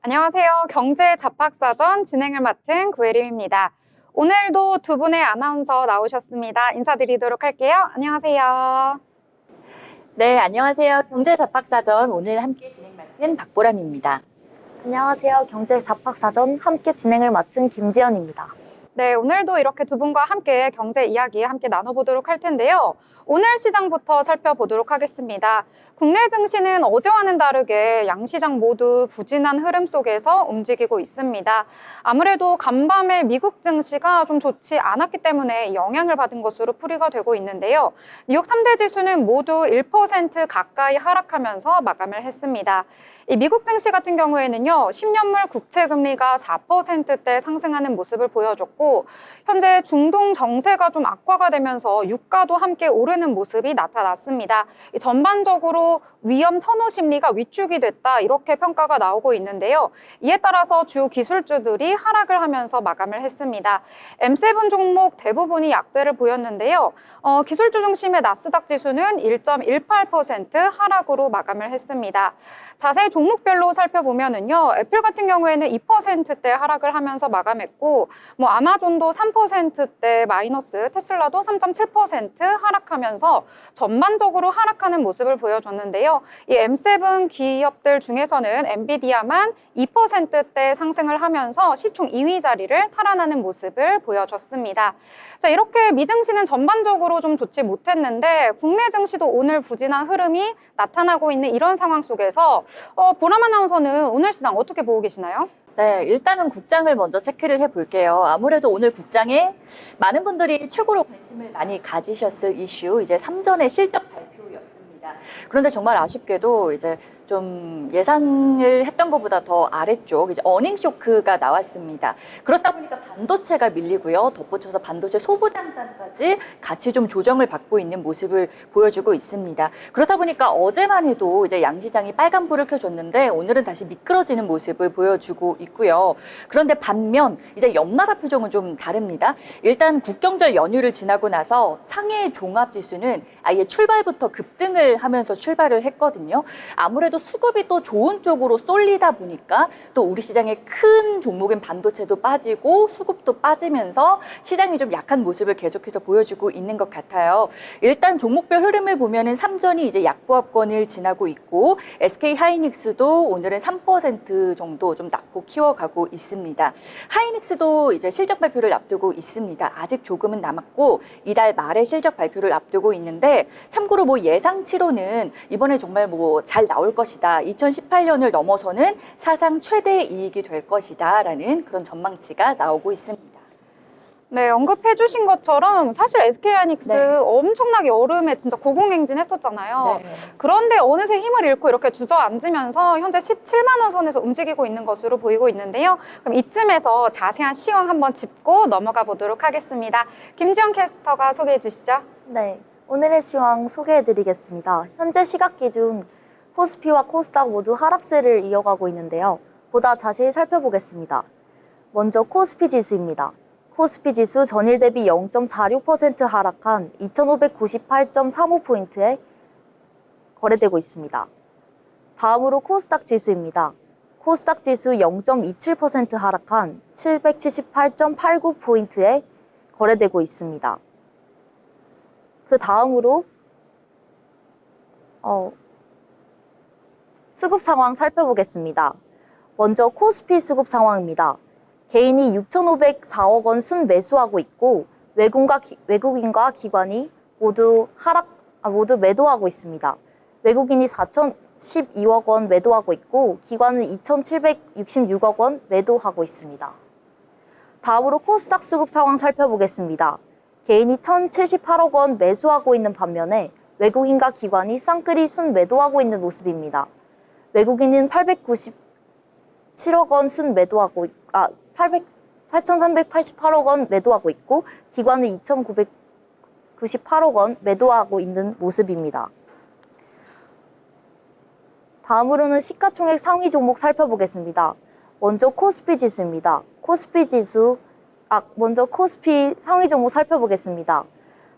안녕하세요. 경제 잡학사전 진행을 맡은 구혜림입니다. 오늘도 두 분의 아나운서 나오셨습니다. 인사드리도록 할게요. 안녕하세요. 네, 안녕하세요. 경제잡학사전 오늘 함께 진행 맡은 박보람입니다. 안녕하세요. 경제잡학사전 함께 진행을 맡은 김지연입니다. 네, 오늘도 이렇게 두 분과 함께 경제 이야기 함께 나눠보도록 할 텐데요. 오늘 시장부터 살펴보도록 하겠습니다. 국내 증시는 어제와는 다르게 양시장 모두 부진한 흐름 속에서 움직이고 있습니다. 아무래도 간밤에 미국 증시가 좀 좋지 않았기 때문에 영향을 받은 것으로 풀이가 되고 있는데요. 뉴욕 3대 지수는 모두 1% 가까이 하락하면서 마감을 했습니다. 이 미국 증시 같은 경우에는요, 10년물 국채 금리가 4%대 상승하는 모습을 보여줬고, 현재 중동 정세가 좀 악화가 되면서 유가도 함께 오르는 모습이 나타났습니다. 전반적으로 위험 선호 심리가 위축이 됐다, 이렇게 평가가 나오고 있는데요. 이에 따라서 주요 기술주들이 하락을 하면서 마감을 했습니다. M7 종목 대부분이 약세를 보였는데요. 기술주 중심의 나스닥 지수는 1.18% 하락으로 마감을 했습니다. 자세히 종목별로 살펴보면은요, 애플 같은 경우에는 2%대 하락을 하면서 마감했고, 아마존도 3%대 마이너스, 테슬라도 3.7% 하락하면서 전반적으로 하락하는 모습을 보여줬는데요. 이 M7 기업들 중에서는 엔비디아만 2%대 상승을 하면서 시총 2위 자리를 탈환하는 모습을 보여줬습니다. 자, 이렇게 미증시는 전반적으로 좀 좋지 못했는데 국내 증시도 오늘 부진한 흐름이 나타나고 있는 이런 상황 속에서 보람 아나운서는 오늘 시장 어떻게 보고 계시나요? 네, 일단은 국장을 먼저 체크를 해볼게요. 아무래도 오늘 국장에 많은 분들이 최고로 관심을 많이 가지셨을 이슈, 이제 3전의 실적 발표였습니다. 그런데 정말 아쉽게도 이제 좀 예상을 했던 것보다 더 아래쪽 이제 어닝 쇼크가 나왔습니다. 그렇다 보니까 반도체가 밀리고요. 덧붙여서 반도체 소부장단까지 같이 좀 조정을 받고 있는 모습을 보여주고 있습니다. 그렇다 보니까 어제만 해도 이제 양시장이 빨간불을 켜줬는데 오늘은 다시 미끄러지는 모습을 보여주고 있고요. 그런데 반면 이제 옆나라 표정은 좀 다릅니다. 일단 국경절 연휴를 지나고 나서 상해 종합지수는 아예 출발부터 급등을 하면서 출발을 했거든요. 아무래도 수급이 또 좋은 쪽으로 쏠리다 보니까 또 우리 시장의 큰 종목인 반도체도 빠지고 수급도 빠지면서 시장이 좀 약한 모습을 계속해서 보여주고 있는 것 같아요. 일단 종목별 흐름을 보면은 삼전이 이제 약보합권을 지나고 있고 SK 하이닉스도 오늘은 3% 정도 좀 낙폭 키워가고 있습니다. 하이닉스도 이제 실적 발표를 앞두고 있습니다. 아직 조금은 남았고 이달 말에 실적 발표를 앞두고 있는데 참고로 예상치로는 이번에 정말 잘 나올 것이다. 2018년을 넘어서는 사상 최대 이익이 될 것이다. 라는 그런 전망치가 나오고 있습니다. 네, 언급해 주신 것처럼 사실 SK하이닉스 네. 엄청나게 여름에 진짜 고공행진했었잖아요. 네. 그런데 어느새 힘을 잃고 이렇게 주저앉으면서 현재 17만 원 선에서 움직이고 있는 것으로 보이고 있는데요. 그럼 이쯤에서 자세한 시황 한번 짚고 넘어가 보도록 하겠습니다. 김지영 캐스터가 소개해 주시죠. 네, 오늘의 시황 소개해드리겠습니다. 현재 시각 기준 코스피와 코스닥 모두 하락세를 이어가고 있는데요. 보다 자세히 살펴보겠습니다. 먼저 코스피 지수입니다. 코스피 지수 전일 대비 0.46% 하락한 2598.35포인트에 거래되고 있습니다. 다음으로 코스닥 지수입니다. 코스닥 지수 0.27% 하락한 778.89포인트에 거래되고 있습니다. 그 다음으로 수급 상황 살펴보겠습니다. 먼저 코스피 수급 상황입니다. 개인이 6,504억 원 순매수하고 있고 외국인과 기관이 모두 매도하고 있습니다. 외국인이 4,012억 원 매도하고 있고 기관은 2,766억 원 매도하고 있습니다. 다음으로 코스닥 수급 상황 살펴보겠습니다. 개인이 1,078억 원 매수하고 있는 반면에 외국인과 기관이 쌍끌이 순매도하고 있는 모습입니다. 외국인은 897억 원 순매도하고 8,388억 원 매도하고 있고 기관은 2,998억 원 매도하고 있는 모습입니다. 다음으로는 시가총액 상위 종목 살펴보겠습니다. 먼저 코스피 지수입니다. 먼저 코스피 상위 종목 살펴보겠습니다.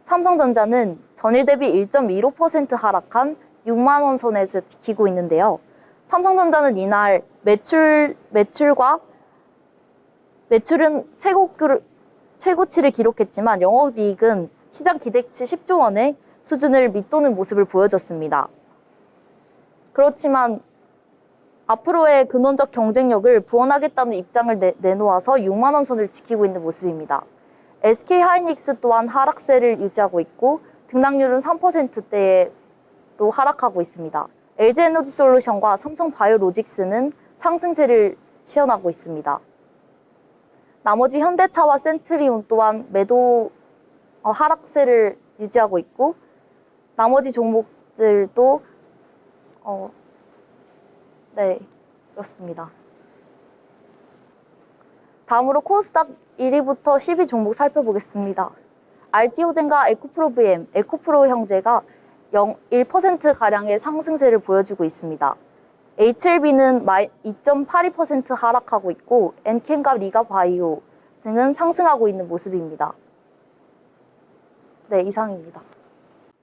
삼성전자는 전일 대비 1.15% 하락한 6만 원 선에서 지키고 있는데요. 삼성전자는 이날 매출은 최고치를 기록했지만 영업이익은 시장 기대치 10조 원의 수준을 밑도는 모습을 보여줬습니다. 그렇지만 앞으로의 근원적 경쟁력을 부원하겠다는 입장을 내놓아서 6만 원 선을 지키고 있는 모습입니다. SK하이닉스 또한 하락세를 유지하고 있고 등락률은 3%대로 하락하고 있습니다. LG에너지솔루션과 삼성바이오로직스는 상승세를 시현하고 있습니다. 나머지 현대차와 센트리온 또한 매도 하락세를 유지하고 있고 나머지 종목들도 네, 그렇습니다. 다음으로 코스닥 1위부터 10위 종목 살펴보겠습니다. RT오젠과 에코프로 에코프로 형제가 1%가량의 상승세를 보여주고 있습니다. HLB는 2.82% 하락하고 있고 엔캠과 리가바이오 등은 상승하고 있는 모습입니다. 네, 이상입니다.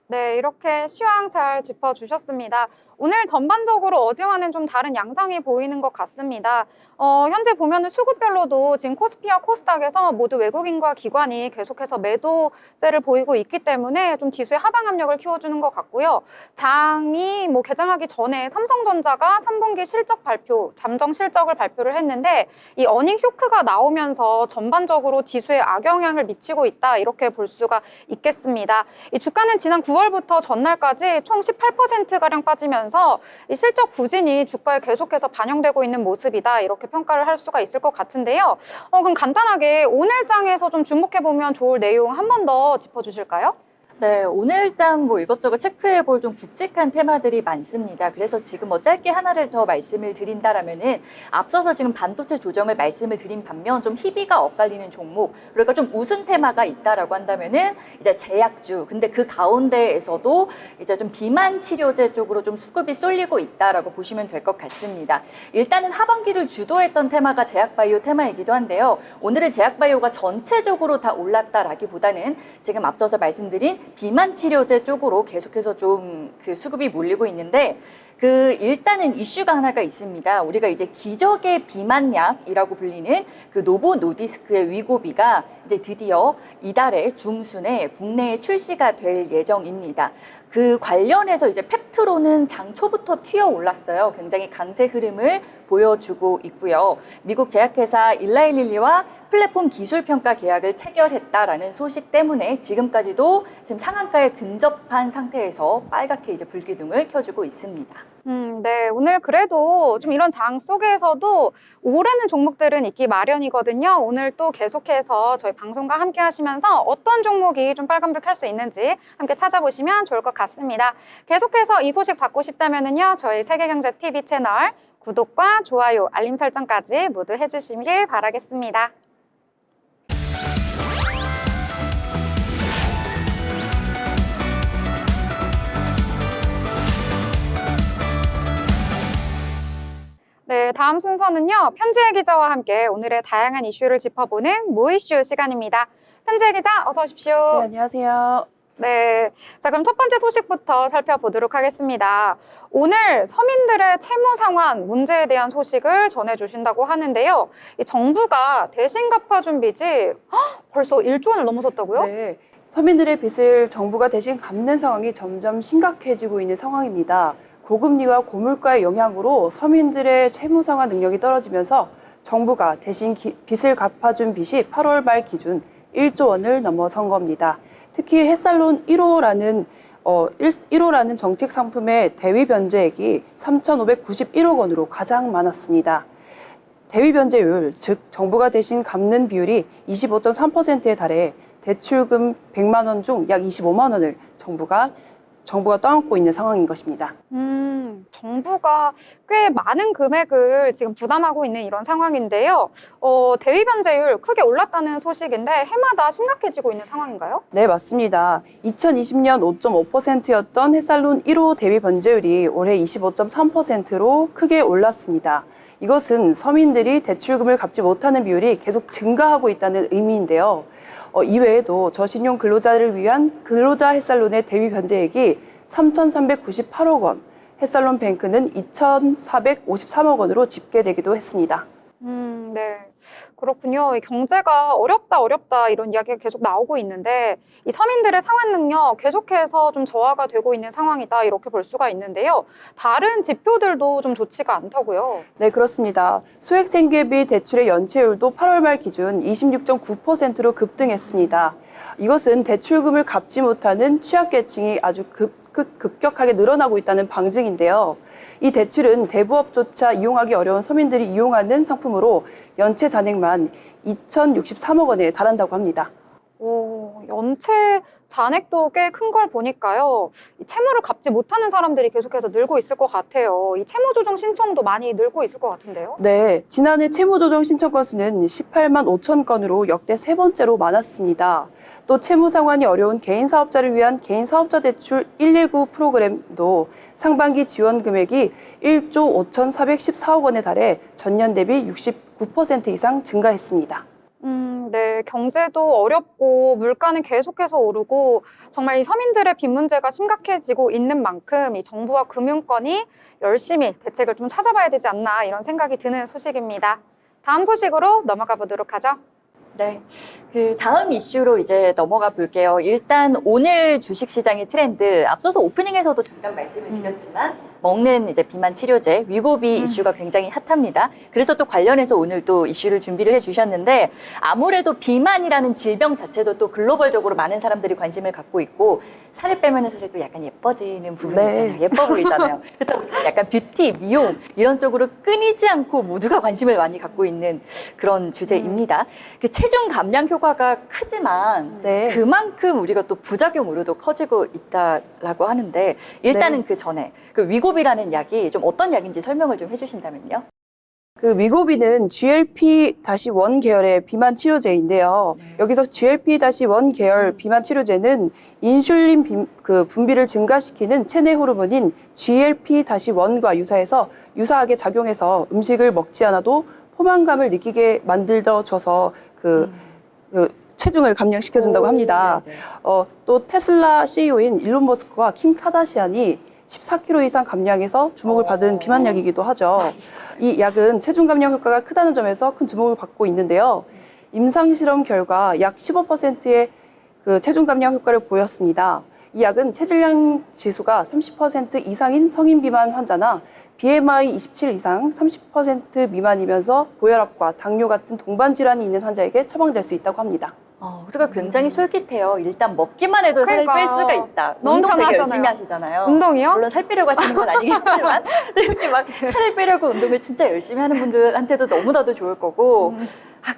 네, 이렇게 시황 잘 짚어주셨습니다. 오늘 전반적으로 어제와는 좀 다른 양상이 보이는 것 같습니다. 현재 보면은 수급별로도 지금 코스피와 코스닥에서 모두 외국인과 기관이 계속해서 매도세를 보이고 있기 때문에 좀 지수의 하방 압력을 키워주는 것 같고요. 장이 개장하기 전에 삼성전자가 3분기 잠정 실적을 발표를 했는데 이 어닝 쇼크가 나오면서 전반적으로 지수에 악영향을 미치고 있다 이렇게 볼 수가 있겠습니다. 이 주가는 지난 9월부터 전날까지 총 18%가량 빠지면서 이 실적 부진이 주가에 계속해서 반영되고 있는 모습이다 이렇게 평가를 할 수가 있을 것 같은데요. 그럼 간단하게 오늘 장에서 좀 주목해보면 좋을 내용 한 번 더 짚어주실까요? 네, 오늘 장 이것저것 체크해볼 좀 굵직한 테마들이 많습니다. 그래서 지금 짧게 하나를 더 말씀을 드린다라면은 앞서서 지금 반도체 조정을 말씀을 드린 반면 좀 희비가 엇갈리는 종목, 그러니까 좀 우순 테마가 있다라고 한다면은 이제 제약주. 근데 그 가운데에서도 이제 좀 비만 치료제 쪽으로 좀 수급이 쏠리고 있다라고 보시면 될 것 같습니다. 일단은 하반기를 주도했던 테마가 제약바이오 테마이기도 한데요. 오늘은 제약바이오가 전체적으로 다 올랐다라기보다는 지금 앞서서 말씀드린 비만 치료제 쪽으로 계속해서 좀 그 수급이 몰리고 있는데 일단은 이슈가 하나가 있습니다. 우리가 이제 기적의 비만약이라고 불리는 그 노보 노디스크의 위고비가 이제 드디어 이달의 중순에 국내에 출시가 될 예정입니다. 그 관련해서 이제 팩트로는 장 초부터 튀어 올랐어요. 굉장히 강세 흐름을 보여주고 있고요. 미국 제약회사 일라이릴리와 플랫폼 기술평가 계약을 체결했다라는 소식 때문에 지금까지도 지금 상한가에 근접한 상태에서 빨갛게 이제 불기둥을 켜주고 있습니다. 네, 오늘 그래도 좀 이런 장 속에서도 오르는 종목들은 있기 마련이거든요. 오늘 또 계속해서 저희 방송과 함께 하시면서 어떤 종목이 좀 빨간불 켤 수 있는지 함께 찾아보시면 좋을 것 같습니다. 계속해서 이 소식 받고 싶다면은요, 저희 세계경제TV 채널 구독과 좋아요, 알림 설정까지 모두 해주시길 바라겠습니다. 네, 다음 순서는요, 편지혜 기자와 함께 오늘의 다양한 이슈를 짚어보는 모이슈 시간입니다. 편지혜 기자, 어서 오십시오. 네, 안녕하세요. 네, 자 그럼 첫 번째 소식부터 살펴보도록 하겠습니다. 오늘 서민들의 채무 상환 문제에 대한 소식을 전해주신다고 하는데요. 이 정부가 대신 갚아준 빚이 벌써 1조 원을 넘어섰다고요? 네, 서민들의 빚을 정부가 대신 갚는 상황이 점점 심각해지고 있는 상황입니다. 고금리와 고물가의 영향으로 서민들의 채무 상환 능력이 떨어지면서 정부가 대신 빚을 갚아준 빚이 8월 말 기준 1조 원을 넘어선 겁니다. 특히 햇살론 1호라는 정책 상품의 대위 변제액이 3,591억 원으로 가장 많았습니다. 대위 변제율, 즉 정부가 대신 갚는 비율이 25.3%에 달해 대출금 100만 원 중 약 25만 원을 정부가 떠안고 있는 상황인 것입니다. 정부가 꽤 많은 금액을 지금 부담하고 있는 이런 상황인데요. 대위 변제율 크게 올랐다는 소식인데 해마다 심각해지고 있는 상황인가요? 네, 맞습니다. 2020년 5.5%였던 햇살론 1호 대위 변제율이 올해 25.3%로 크게 올랐습니다. 이것은 서민들이 대출금을 갚지 못하는 비율이 계속 증가하고 있다는 의미인데요. 이외에도 저신용 근로자를 위한 근로자 햇살론의 대위 변제액이 3,398억 원, 해살론 뱅크는 2,453억 원으로 집계되기도 했습니다. 네. 그렇군요. 이 경제가 어렵다 이런 이야기가 계속 나오고 있는데 이 서민들의 상환 능력 계속해서 좀 저하가 되고 있는 상황이다 이렇게 볼 수가 있는데요. 다른 지표들도 좀 좋지가 않다고요. 네, 그렇습니다. 소액생계비 대출의 연체율도 8월 말 기준 26.9%로 급등했습니다. 이것은 대출금을 갚지 못하는 취약계층이 아주 급격하게 늘어나고 있다는 방증인데요. 이 대출은 대부업조차 이용하기 어려운 서민들이 이용하는 상품으로 연체 잔액만 2,063억 원에 달한다고 합니다. 오, 연체 잔액도 꽤 큰 걸 보니까요. 이 채무를 갚지 못하는 사람들이 계속해서 늘고 있을 것 같아요. 이 채무 조정 신청도 많이 늘고 있을 것 같은데요. 네, 지난해 채무조정 신청 건수는 18만 5천 건으로 역대 세 번째로 많았습니다. 또 채무 상환이 어려운 개인 사업자를 위한 개인 사업자 대출 119 프로그램도 상반기 지원 금액이 1조 5,414억 원에 달해 전년 대비 69% 이상 증가했습니다. 네, 경제도 어렵고 물가는 계속해서 오르고 정말 이 서민들의 빚 문제가 심각해지고 있는 만큼 이 정부와 금융권이 열심히 대책을 좀 찾아봐야 되지 않나 이런 생각이 드는 소식입니다. 다음 소식으로 넘어가 보도록 하죠. 네. 그 다음 이슈로 이제 넘어가 볼게요. 일단 오늘 주식시장의 트렌드, 앞서서 오프닝에서도 잠깐 말씀을 드렸지만 먹는 이제 비만 치료제, 위고비 이슈가 굉장히 핫합니다. 그래서 또 관련해서 오늘 또 이슈를 준비를 해주셨는데 아무래도 비만이라는 질병 자체도 또 글로벌적으로 많은 사람들이 관심을 갖고 있고 살을 빼면 사실 또 약간 예뻐지는 부분이 네. 있잖아요. 예뻐 보이잖아요. 그래서 약간 뷰티, 미용 이런 쪽으로 끊이지 않고 모두가 관심을 많이 갖고 있는 그런 주제입니다. 그 체중 감량 효과가 크지만 네. 그만큼 우리가 또 부작용으로도 커지고 있다라고 하는데 일단은 네. 그 전에 그 위고비라는 약이 좀 어떤 약인지 설명을 좀 해주신다면요. 그 위고비는 GLP-1 계열의 비만 치료제인데요. 여기서 GLP-1 계열 비만 치료제는 인슐린 분비를 증가시키는 체내 호르몬인 GLP-1과 유사하게 작용해서 음식을 먹지 않아도 포만감을 느끼게 만들어줘서 그 체중을 감량시켜준다고 합니다. 네네. 또 테슬라 CEO인 일론 머스크와 킴 카다시안이 14kg 이상 감량해서 주목을 받은 비만약이기도 하죠. 이 약은 체중 감량 효과가 크다는 점에서 큰 주목을 받고 있는데요. 임상실험 결과 약 15%의 그 체중 감량 효과를 보였습니다. 이 약은 체질량 지수가 30% 이상인 성인 비만 환자나 BMI 27 이상 30% 미만이면서 고혈압과 당뇨 같은 동반 질환이 있는 환자에게 처방될 수 있다고 합니다. 우리가 굉장히 솔깃해요. 일단 먹기만 해도 살을 그러니까. 뺄 수가 있다. 너무 운동 되게 편하잖아요. 열심히 하시잖아요. 운동이요? 물론 살 빼려고 하시는 건 아니긴 하지만 이렇게 막 살을 빼려고 운동을 진짜 열심히 하는 분들한테도 너무나도 좋을 거고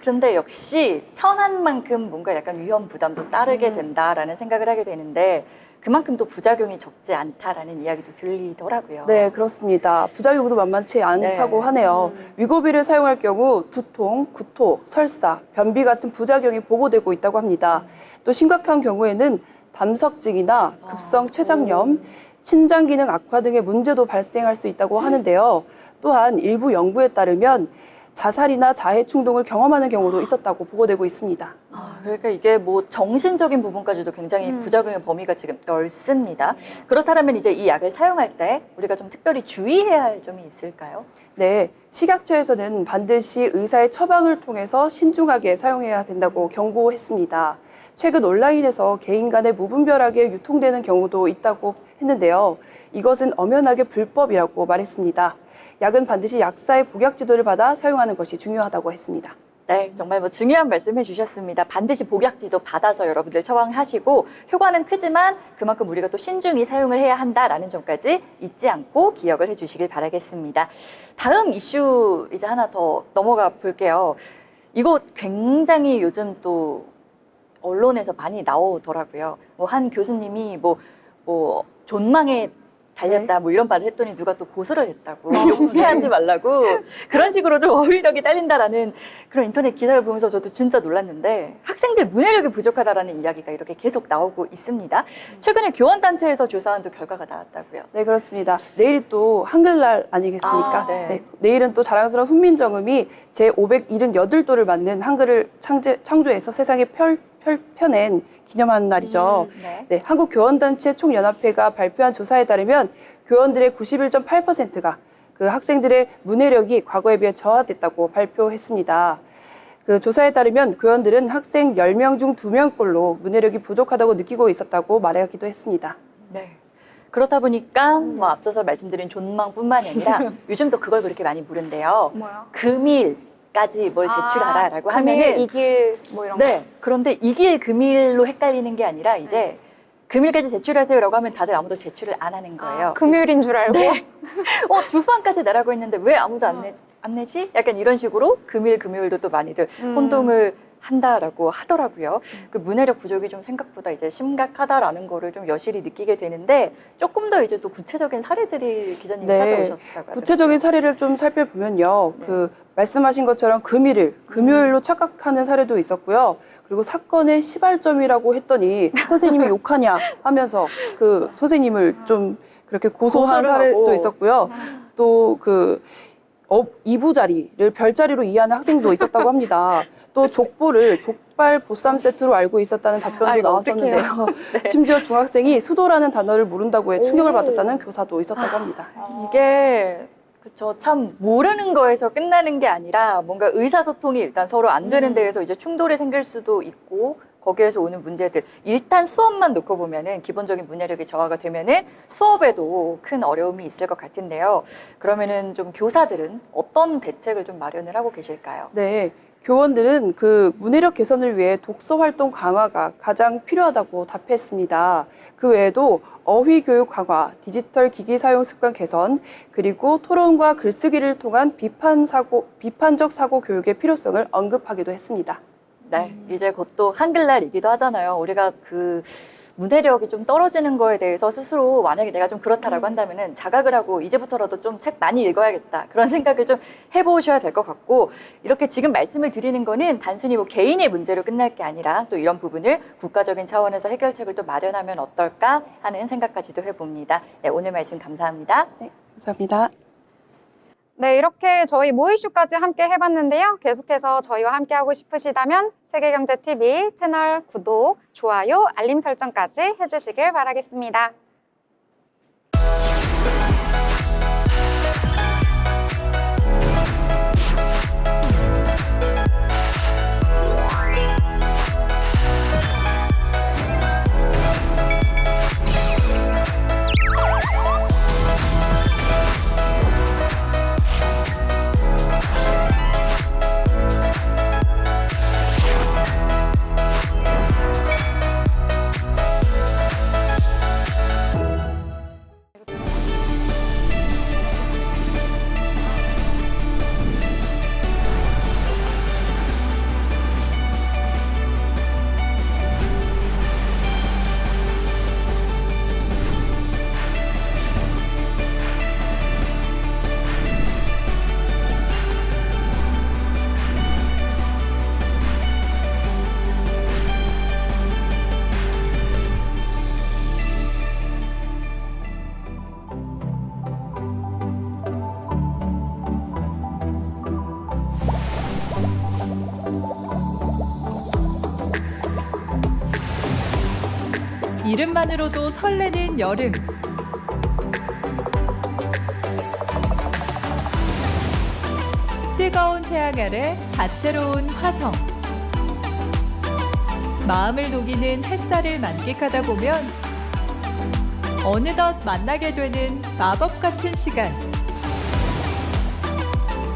그런데 역시 편한 만큼 뭔가 약간 위험 부담도 따르게 된다라는 생각을 하게 되는데 그만큼 또 부작용이 적지 않다라는 이야기도 들리더라고요. 네, 그렇습니다. 부작용도 만만치 않다고 네. 하네요. 위고비를 사용할 경우 두통, 구토, 설사, 변비 같은 부작용이 보고되고 있다고 합니다. 또 심각한 경우에는 담석증이나 급성 췌장염, 신장 기능 악화 등의 문제도 발생할 수 있다고 하는데요. 또한 일부 연구에 따르면 자살이나 자해 충동을 경험하는 경우도 있었다고 보고되고 있습니다. 그러니까 이게 뭐 정신적인 부분까지도 굉장히 부작용의 범위가 지금 넓습니다. 그렇다면 이제 이 약을 사용할 때 우리가 좀 특별히 주의해야 할 점이 있을까요? 네, 식약처에서는 반드시 의사의 처방을 통해서 신중하게 사용해야 된다고 경고했습니다. 최근 온라인에서 개인 간에 무분별하게 유통되는 경우도 있다고 했는데요. 이것은 엄연하게 불법이라고 말했습니다. 약은 반드시 약사의 복약 지도를 받아 사용하는 것이 중요하다고 했습니다. 네, 정말 뭐 중요한 말씀해 주셨습니다. 반드시 복약지도 받아서 여러분들 처방하시고 효과는 크지만 그만큼 우리가 또 신중히 사용을 해야 한다라는 점까지 잊지 않고 기억을 해주시길 바라겠습니다. 다음 이슈 이제 하나 더 넘어가 볼게요. 이거 굉장히 요즘 또 언론에서 많이 나오더라고요. 뭐 한 교수님이 뭐 존망에 달렸다 뭐 이런 말을 했더니 누가 또 고소를 했다고 욕해하지 말라고 그런 식으로 좀 어휘력이 딸린다라는 그런 인터넷 기사를 보면서 저도 진짜 놀랐는데 학생들 문해력이 부족하다라는 이야기가 이렇게 계속 나오고 있습니다. 최근에 교원단체에서 조사한 또 결과가 나왔다고요. 네, 그렇습니다. 내일이 또 한글날 아니겠습니까? 네. 내일은 또 자랑스러운 훈민정음이 제578도를 맞는 한글을 창조해서 세상에 펴낸 기념하는 날이죠. 네. 네, 한국교원단체 총연합회가 발표한 조사에 따르면 교원들의 91.8%가 그 학생들의 문해력이 과거에 비해 저하됐다고 발표했습니다. 그 조사에 따르면 교원들은 학생 10명 중 2명꼴로 문해력이 부족하다고 느끼고 있었다고 말하기도 했습니다. 네. 그렇다 보니까 뭐 앞서서 말씀드린 존망뿐만이 아니라 요즘 또 그걸 그렇게 많이 부른대요. 뭐요? 금일까지 뭘 제출하라라고 금일, 하면은 이길 뭐 이런 거. 네. 그런데 이길 금일로 헷갈리는 게 아니라 이제 금일까지 제출하세요라고 하면 다들 아무도 제출을 안 하는 거예요. 금요일인 줄 알고. 네. 주후반까지 내라고 했는데 왜 아무도 안 내지? 약간 이런 식으로 금요일도 또 많이들 혼동을 한다라고 하더라고요. 그 문해력 부족이 좀 생각보다 이제 심각하다라는 거를 좀 여실히 느끼게 되는데 조금 더 이제 또 구체적인 사례들이 기자님이 네. 찾아오셨다고 하더라고요. 구체적인 사례를 좀 살펴보면요. 네. 그 말씀하신 것처럼 금요일로 착각하는 사례도 있었고요. 그리고 사건의 시발점이라고 했더니 선생님이 욕하냐 하면서 그 선생님을 좀 그렇게 고소한 고소를 사례도 하고. 있었고요. 또 그 이부자리를 별자리로 이해하는 학생도 있었다고 합니다. 또 족발 보쌈 세트로 알고 있었다는 답변도 이거 나왔었는데요. 어떡해요. 네. 심지어 중학생이 수도라는 단어를 모른다고 해 충격을 받았다는 교사도 있었다고 합니다. 이게 그쵸, 참 모르는 거에서 끝나는 게 아니라 뭔가 의사소통이 일단 서로 안 되는 데에서 이제 충돌이 생길 수도 있고 거기에서 오는 문제들 일단 수업만 놓고 보면은 기본적인 문해력이 저하가 되면은 수업에도 큰 어려움이 있을 것 같은데요. 그러면은 좀 교사들은 어떤 대책을 좀 마련을 하고 계실까요? 네, 교원들은 그 문해력 개선을 위해 독서 활동 강화가 가장 필요하다고 답했습니다. 그 외에도 어휘 교육 강화, 디지털 기기 사용 습관 개선, 그리고 토론과 글쓰기를 통한 비판적 사고 교육의 필요성을 언급하기도 했습니다. 네, 이제 곧 또 한글날이기도 하잖아요. 우리가 그 문해력이 좀 떨어지는 거에 대해서 스스로 만약에 내가 좀 그렇다라고 한다면은 자각을 하고 이제부터라도 좀 책 많이 읽어야겠다. 그런 생각을 좀 해보셔야 될 것 같고 이렇게 지금 말씀을 드리는 거는 단순히 뭐 개인의 문제로 끝날 게 아니라 또 이런 부분을 국가적인 차원에서 해결책을 또 마련하면 어떨까 하는 생각까지도 해봅니다. 네, 오늘 말씀 감사합니다. 네, 감사합니다. 네, 이렇게 저희 모이슈까지 함께 해봤는데요. 계속해서 저희와 함께하고 싶으시다면 세계경제TV 채널 구독, 좋아요, 알림 설정까지 해주시길 바라겠습니다. 이름만으로도 설레는 여름. 뜨거운 태양 아래 다채로운 화성. 마음을 녹이는 햇살을 만끽하다 보면 어느덧 만나게 되는 마법 같은 시간.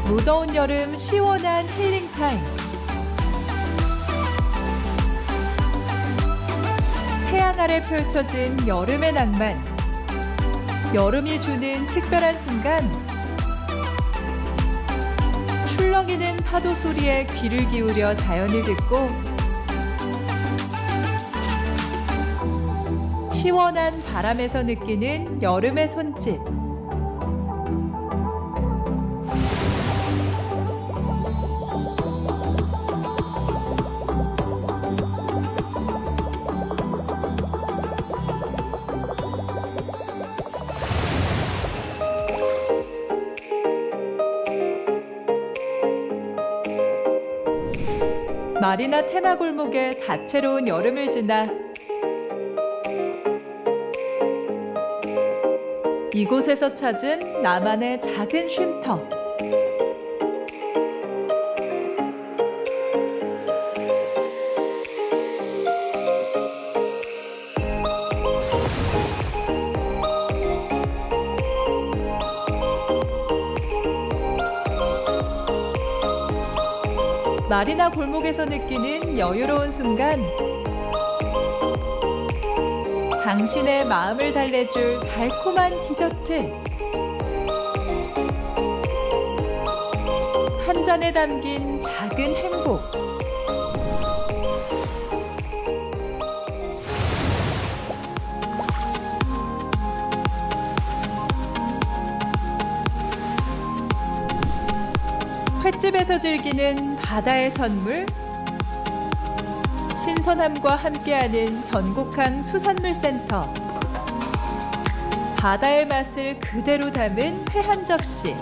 무더운 여름 시원한 힐링 타임. 태양 아래 펼쳐진 여름의 낭만. 여름이 주는 특별한 순간. 출렁이는 파도 소리에 귀를 기울여 자연을 듣고 시원한 바람에서 느끼는 여름의 손짓. 마리나 테마 골목에 다채로운 여름을 지나 이곳 이곳에서 찾은 나만의 작은 쉼터. 마리나 골목에서 느끼는 여유로운 순간, 당신의 마음을 달래줄 달콤한 디저트. 한 잔에 담긴 작은 행복. 횟집에서 즐기는 바다의 선물. 신선함과 함께하는 전국항 수산물 센터. 바다의 맛을 그대로 담은 회 한 접시.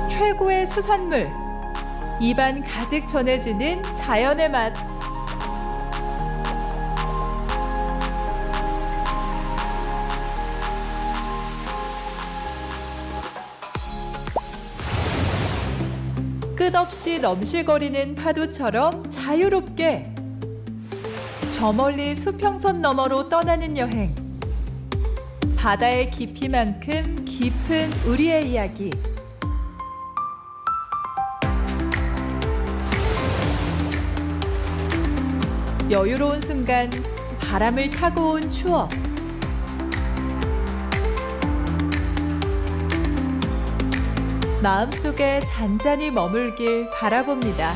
최고의 수산물. 입안 가득 전해지는 자연의 맛. 끝없이 넘실거리는 파도처럼 자유롭게 저 멀리 수평선 너머로 떠나는 여행. 바다의 깊이만큼 깊은 우리의 이야기. 여유로운 순간, 바람을 타고 온 추억. 마음속에 잔잔히 머물길 바라봅니다.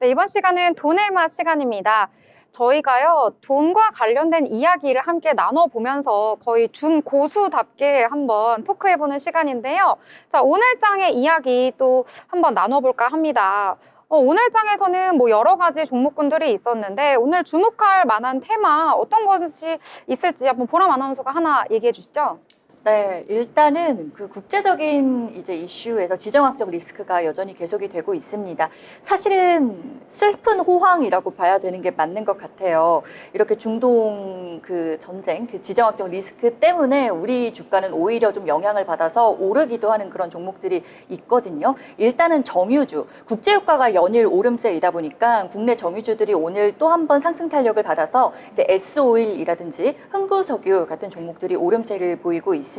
네, 이번 시간은 돈의 맛 시간입니다. 저희가요, 돈과 관련된 이야기를 함께 나눠보면서 거의 준고수답게 한번 토크해보는 시간인데요. 자, 오늘 장의 이야기 또 한번 나눠볼까 합니다. 오늘 장에서는 뭐 여러 가지 종목군들이 있었는데 오늘 주목할 만한 테마 어떤 것이 있을지 한번 보람 아나운서가 하나 얘기해 주시죠. 네, 일단은 그 국제적인 이제 이슈에서 지정학적 리스크가 여전히 계속이 되고 있습니다. 사실은 슬픈 호황이라고 봐야 되는 게 맞는 것 같아요. 이렇게 중동 그 전쟁, 그 지정학적 리스크 때문에 우리 주가는 오히려 좀 영향을 받아서 오르기도 하는 그런 종목들이 있거든요. 일단은 정유주, 국제유가가 연일 오름세이다 보니까 국내 정유주들이 오늘 또 한 번 상승 탄력을 받아서 이제 S-오일이라든지 흥구석유 같은 종목들이 오름세를 보이고 있습니다.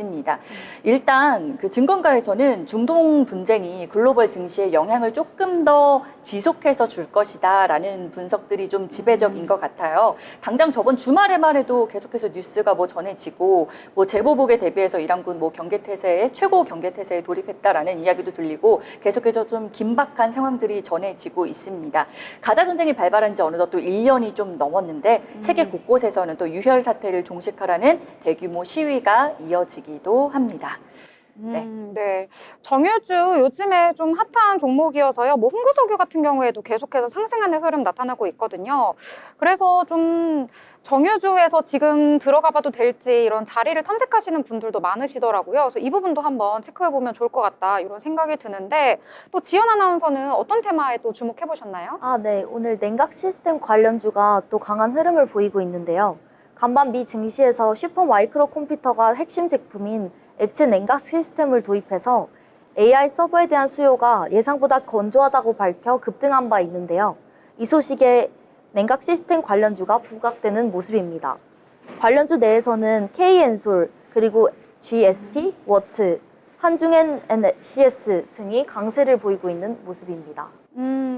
일단 그 증권가에서는 중동 분쟁이 글로벌 증시에 영향을 조금 더 지속해서 줄 것이다라는 분석들이 좀 지배적인 것 같아요. 당장 저번 주말에만 해도 계속해서 뉴스가 뭐 전해지고 뭐 재보복에 대비해서 이란군 뭐 경계태세에 최고 경계태세에 돌입했다라는 이야기도 들리고 계속해서 좀 긴박한 상황들이 전해지고 있습니다. 가자 전쟁이 발발한 지 어느덧 또 1년이 좀 넘었는데 세계 곳곳에서는 또 유혈 사태를 종식하라는 대규모 시위가 이어지기도 합니다. 네. 네. 정유주 요즘에 좀 핫한 종목이어서요. 뭐 흥구석유 같은 경우에도 계속해서 상승하는 흐름 나타나고 있거든요. 그래서 좀 정유주에서 지금 들어가 봐도 될지 이런 자리를 탐색하시는 분들도 많으시더라고요. 그래서 이 부분도 한번 체크해 보면 좋을 것 같다 이런 생각이 드는데 또 지연 아나운서는 어떤 테마에 또 주목해 보셨나요? 네. 오늘 냉각 시스템 관련주가 또 강한 흐름을 보이고 있는데요. 간밤 미 증시에서 슈퍼 마이크로 컴퓨터가 핵심 제품인 액체 냉각 시스템을 도입해서 AI 서버에 대한 수요가 예상보다 건조하다고 밝혀 급등한 바 있는데요. 이 소식에 냉각 시스템 관련주가 부각되는 모습입니다. 관련주 내에서는 K엔솔, 그리고 GST, 워트, 한중엔 CS 등이 강세를 보이고 있는 모습입니다.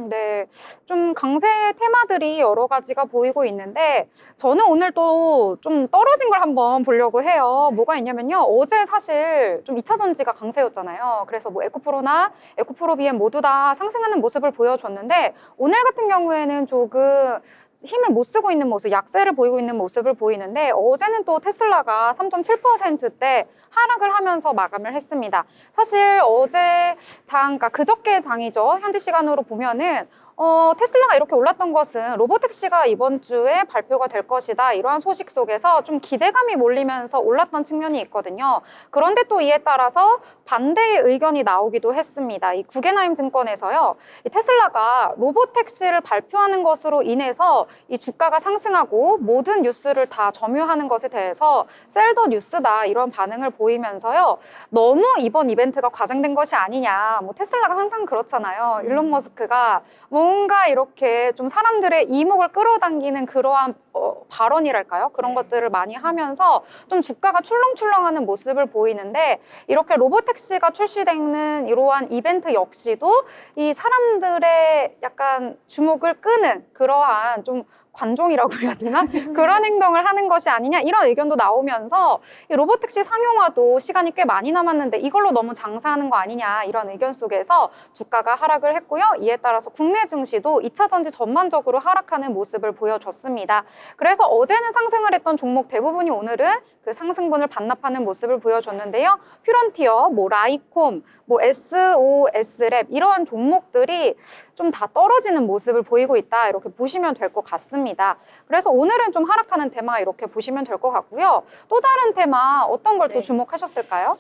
네. 좀 강세 테마들이 여러 가지가 보이고 있는데, 저는 오늘 또 좀 떨어진 걸 한번 보려고 해요. 뭐가 있냐면요. 어제 사실 좀 2차 전지가 강세였잖아요. 그래서 뭐 에코프로나 에코프로 BM 모두 다 상승하는 모습을 보여줬는데, 오늘 같은 경우에는 조금 힘을 못 쓰고 있는 모습, 약세를 보이고 있는 모습을 보이는데, 어제는 또 테슬라가 3.7%대 하락을 하면서 마감을 했습니다. 사실 어제 그러니까 그저께 장이죠. 현지 시간으로 보면은 테슬라가 이렇게 올랐던 것은 로보택시가 이번 주에 발표가 될 것이다. 이러한 소식 속에서 좀 기대감이 몰리면서 올랐던 측면이 있거든요. 그런데 또 이에 따라서 반대의 의견이 나오기도 했습니다. 이 구겐하임 증권에서요. 이 테슬라가 로보택시를 발표하는 것으로 인해서 이 주가가 상승하고 모든 뉴스를 다 점유하는 것에 대해서 셀더 뉴스다. 이런 반응을 보이면서요. 너무 이번 이벤트가 과장된 것이 아니냐. 뭐 테슬라가 항상 그렇잖아요. 일론 머스크가 뭔가 이렇게 좀 사람들의 이목을 끌어당기는 그러한 발언이랄까요? 그런 것들을 많이 하면서 좀 주가가 출렁출렁하는 모습을 보이는데, 이렇게 로보택시가 출시되는 이러한 이벤트 역시도 이 사람들의 약간 주목을 끄는 그러한 좀 관종이라고 해야 되나? 그런 행동을 하는 것이 아니냐, 이런 의견도 나오면서 이 로보택시 상용화도 시간이 꽤 많이 남았는데 이걸로 너무 장사하는 거 아니냐, 이런 의견 속에서 주가가 하락을 했고요. 이에 따라서 국내 증시도 2차 전지 전반적으로 하락하는 모습을 보여줬습니다. 그래서 어제는 상승을 했던 종목 대부분이 오늘은 그 상승분을 반납하는 모습을 보여줬는데요. 퓨런티어, 뭐 라이콤, 뭐 SOS랩 이런 종목들이 좀 다 떨어지는 모습을 보이고 있다, 이렇게 보시면 될 것 같습니다. 그래서 오늘은 좀 하락하는 테마 이렇게 보시면 될 것 같고요. 또 다른 테마 어떤 걸 또 주목하셨을까요?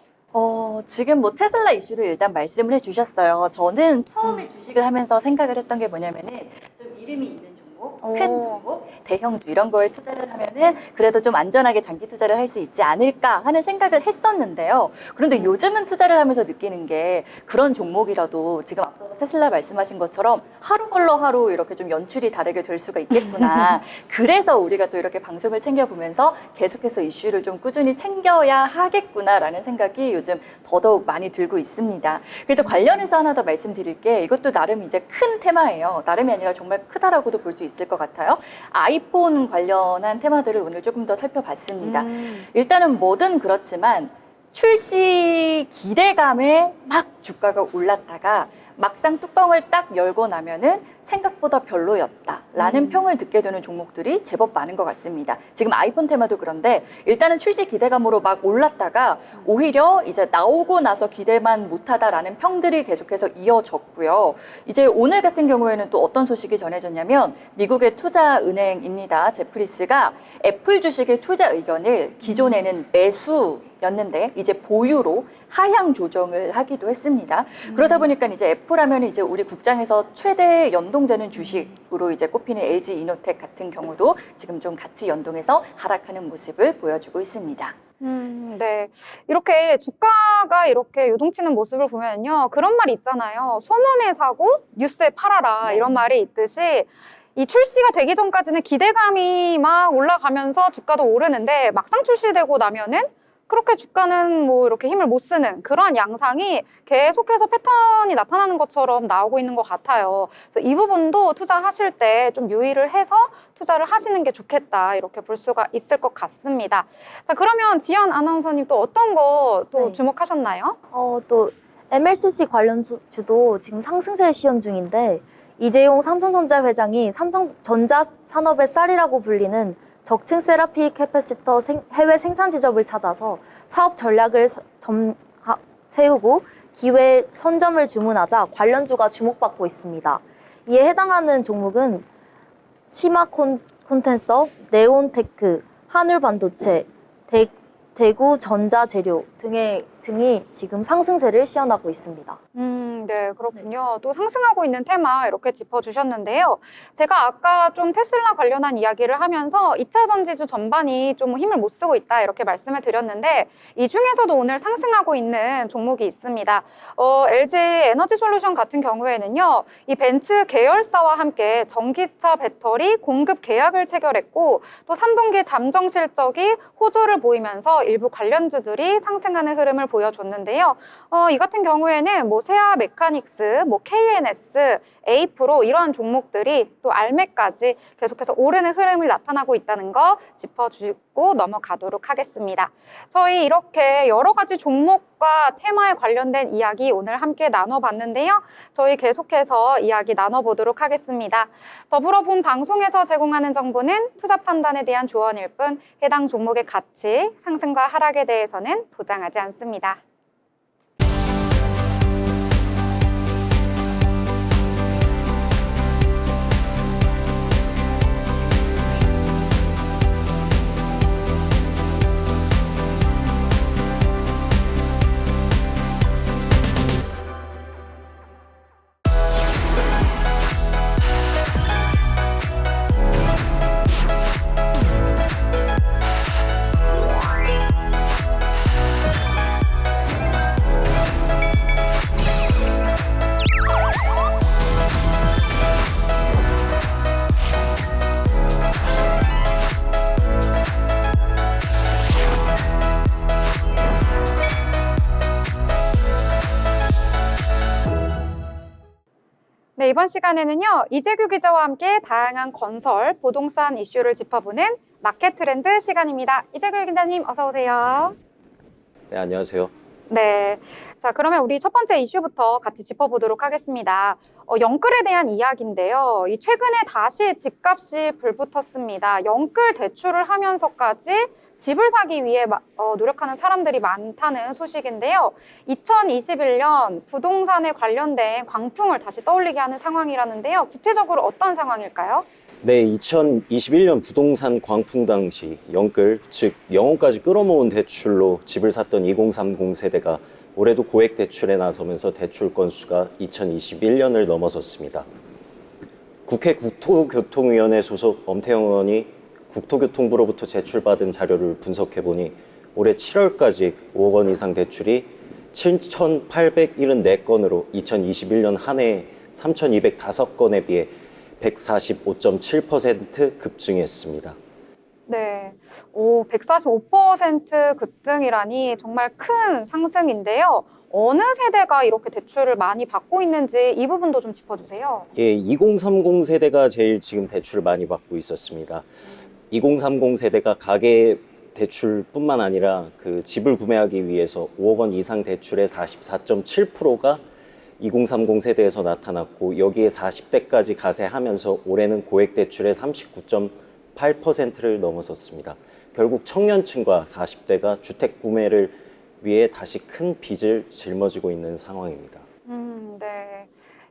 지금 뭐 테슬라 이슈를 일단 말씀을 해주셨어요. 저는 처음에 주식을 하면서 생각을 했던 게 뭐냐면은 좀 이름이 있는 종목, 큰 종목, 대형주 이런 거에 투자를 하면은 그래도 좀 안전하게 장기 투자를 할 수 있지 않을까 하는 생각을 했었는데요. 그런데 요즘은 투자를 하면서 느끼는 게 그런 종목이라도 지금 앞서서 테슬라 말씀하신 것처럼 하루 걸러 하루 이렇게 좀 연출이 다르게 될 수가 있겠구나. 그래서 우리가 또 이렇게 방송을 챙겨보면서 계속해서 이슈를 좀 꾸준히 챙겨야 하겠구나라는 생각이 요즘 더더욱 많이 들고 있습니다. 그래서 관련해서 하나 더 말씀드릴 게, 이것도 나름 이제 큰 테마예요. 나름이 아니라 정말 크다라고도 볼 수 있을 것 같아요. 아이폰 관련한 테마들을 오늘 조금 더 살펴봤습니다. 일단은 뭐든 그렇지만 출시 기대감에 막 주가가 올랐다가 막상 뚜껑을 딱 열고 나면은 생각보다 별로였다라는 평을 듣게 되는 종목들이 제법 많은 것 같습니다. 지금 아이폰 테마도 그런데 일단은 출시 기대감으로 막 올랐다가 오히려 이제 나오고 나서 기대만 못하다라는 평들이 계속해서 이어졌고요. 이제 오늘 같은 경우에는 또 어떤 소식이 전해졌냐면 미국의 투자은행입니다. 제프리스가 애플 주식의 투자 의견을 기존에는 매수였는데 이제 보유로 하향 조정을 하기도 했습니다. 그러다 보니까 이제 애플 하면 이제 우리 국장에서 최대 연동되는 주식으로 이제 꼽히는 LG 이노텍 같은 경우도 지금 좀 같이 연동해서 하락하는 모습을 보여주고 있습니다. 네. 이렇게 주가가 이렇게 요동치는 모습을 보면요. 그런 말이 있잖아요. 소문에 사고 뉴스에 팔아라. 이런 말이 있듯이 이 출시가 되기 전까지는 기대감이 막 올라가면서 주가도 오르는데 막상 출시되고 나면은 그렇게 주가는 뭐 이렇게 힘을 못 쓰는 그런 양상이 계속해서 패턴이 나타나는 것처럼 나오고 있는 것 같아요. 그래서 이 부분도 투자하실 때 좀 유의를 해서 투자를 하시는 게 좋겠다, 이렇게 볼 수가 있을 것 같습니다. 자, 그러면 지연 아나운서님 또 어떤 거 또 네. 주목하셨나요? 또 MLCC 관련 주도 지금 상승세 시현 중인데, 이재용 삼성전자 회장이 삼성전자 산업의 쌀이라고 불리는 적층 세라피 캐패시터 해외 생산 지점을 찾아서 사업 전략을 세우고 기획 선점을 주문하자 관련주가 주목받고 있습니다. 이에 해당하는 종목은 시마콘텐서, 네온테크, 한울반도체, 대구전자재료 등의 등이 지금 상승세를 시현하고 있습니다. 네, 그렇군요. 또 상승하고 있는 테마 이렇게 짚어주셨는데요. 제가 아까 좀 테슬라 관련한 이야기를 하면서 2차 전지주 전반이 좀 힘을 못 쓰고 있다 이렇게 말씀을 드렸는데 이 중에서도 오늘 상승하고 있는 종목이 있습니다. LG 에너지솔루션 같은 경우에는요. 이 벤츠 계열사와 함께 전기차 배터리 공급 계약을 체결했고 또 3분기 잠정 실적이 호조를 보이면서 일부 관련주들이 상승하는 흐름을 보여줬는데요. 이 같은 경우에는 뭐 세아 메카닉스, 뭐 KNS, 에이프로 이러한 종목들이 또 알메까지 계속해서 오르는 흐름을 나타나고 있다는 거 짚어주고 넘어가도록 하겠습니다. 저희 이렇게 여러 가지 종목과 테마에 관련된 이야기 오늘 함께 나눠봤는데요. 저희 계속해서 이야기 나눠보도록 하겠습니다. 더불어 본 방송에서 제공하는 정보는 투자 판단에 대한 조언일 뿐 해당 종목의 가치, 상승과 하락에 대해서는 보장하지 않습니다. 네, 이번 시간에는요, 이재규 기자와 함께 다양한 건설, 부동산 이슈를 짚어보는 마켓 트렌드 시간입니다. 이재규 기자님, 어서 오세요. 네, 안녕하세요. 네. 자, 그러면 우리 첫 번째 이슈부터 같이 짚어보도록 하겠습니다. 영끌에 대한 이야기인데요. 이 최근에 다시 집값이 불붙었습니다. 영끌 대출을 하면서까지 집을 사기 위해 노력하는 사람들이 많다는 소식인데요. 2021년 부동산에 관련된 광풍을 다시 떠올리게 하는 상황이라는데요. 구체적으로 어떤 상황일까요? 네, 2021년 부동산 광풍 당시 영끌, 즉 영혼까지 끌어모은 대출로 집을 샀던 2030 세대가 올해도 고액 대출에 나서면서 대출 건수가 2021년을 넘어섰습니다. 국회 국토교통위원회 소속 엄태영 의원이 국토교통부로부터 제출받은 자료를 분석해보니 올해 7월까지 5억 원 이상 대출이 7,874건으로 2021년 한 해에 3,205건에 비해 145.7% 급증했습니다. 네, 145% 급등이라니 정말 큰 상승인데요. 어느 세대가 이렇게 대출을 많이 받고 있는지 이 부분도 좀 짚어주세요. 예, 2030 세대가 제일 지금 대출을 많이 받고 있었습니다. 2030 세대가 가계 대출뿐만 아니라 그 집을 구매하기 위해서 5억 원 이상 대출의 44.7%가 2030 세대에서 나타났고 여기에 40대까지 가세하면서 올해는 고액 대출의 39.8%를 넘어섰습니다. 결국 청년층과 40대가 주택 구매를 위해 다시 큰 빚을 짊어지고 있는 상황입니다. 네.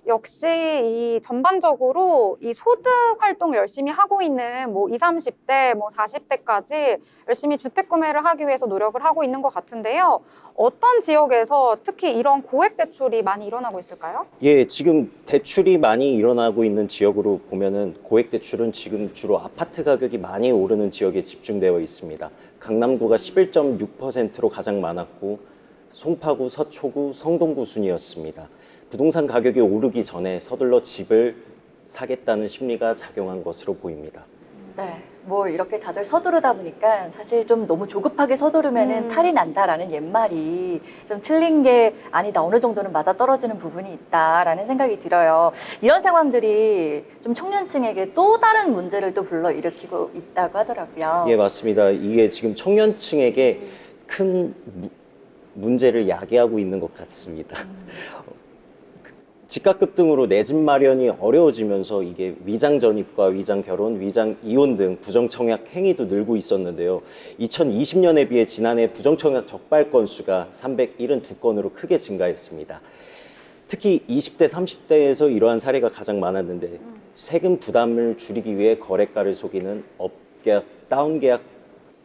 역시 이 전반적으로 이 소득 활동을 열심히 하고 있는 뭐 20, 30대, 뭐 40대까지 열심히 주택 구매를 하기 위해서 노력을 하고 있는 것 같은데요. 어떤 지역에서 특히 이런 고액 대출이 많이 일어나고 있을까요? 예, 지금 대출이 많이 일어나고 있는 지역으로 보면은 고액 대출은 지금 주로 아파트 가격이 많이 오르는 지역에 집중되어 있습니다. 강남구가 11.6%로 가장 많았고 송파구, 서초구, 성동구 순이었습니다. 부동산 가격이 오르기 전에 서둘러 집을 사겠다는 심리가 작용한 것으로 보입니다. 네, 뭐 이렇게 다들 서두르다 보니까 사실 좀 너무 조급하게 서두르면은 탈이 난다라는 옛말이 좀 틀린 게 아니다. 어느 정도는 맞아 떨어지는 부분이 있다라는 생각이 들어요. 이런 상황들이 좀 청년층에게 또 다른 문제를 또 불러일으키고 있다고 하더라고요. 예, 맞습니다. 이게 지금 청년층에게 큰 문제를 야기하고 있는 것 같습니다. 집값 급등으로 내 집 마련이 어려워지면서 이게 위장 전입과 위장 결혼, 위장 이혼 등 부정청약 행위도 늘고 있었는데요. 2020년에 비해 지난해 부정청약 적발 건수가 372건으로 크게 증가했습니다. 특히 20대, 30대에서 이러한 사례가 가장 많았는데 세금 부담을 줄이기 위해 거래가를 속이는 업계약, 다운계약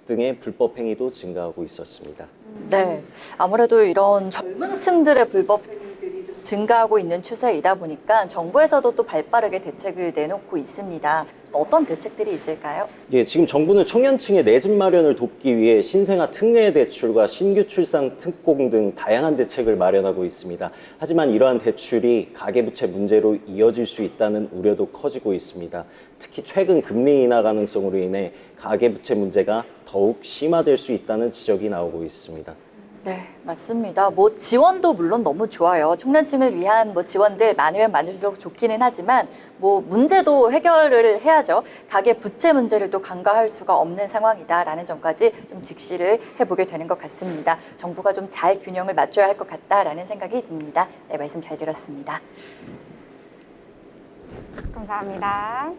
등의 불법 행위도 증가하고 있었습니다. 네, 아무래도 이런 젊은 층들의 불법 행위들이 좀 증가하고 있는 추세이다 보니까 정부에서도 또 발빠르게 대책을 내놓고 있습니다. 어떤 대책들이 있을까요? 예, 지금 정부는 청년층의 내 집 마련을 돕기 위해 신생아 특례 대출과 신규 출산 특공 등 다양한 대책을 마련하고 있습니다. 하지만 이러한 대출이 가계부채 문제로 이어질 수 있다는 우려도 커지고 있습니다. 특히 최근 금리 인하 가능성으로 인해 가계부채 문제가 더욱 심화될 수 있다는 지적이 나오고 있습니다. 네, 맞습니다. 지원도 물론 너무 좋아요. 청년층을 위한 지원들 많으면 많을수록 좋기는 하지만 문제도 해결을 해야죠. 가계 부채 문제를 또 간과할 수가 없는 상황이다라는 점까지 좀 직시를 해보게 되는 것 같습니다. 정부가 좀 잘 균형을 맞춰야 할 것 같다라는 생각이 듭니다. 네, 말씀 잘 들었습니다. 감사합니다.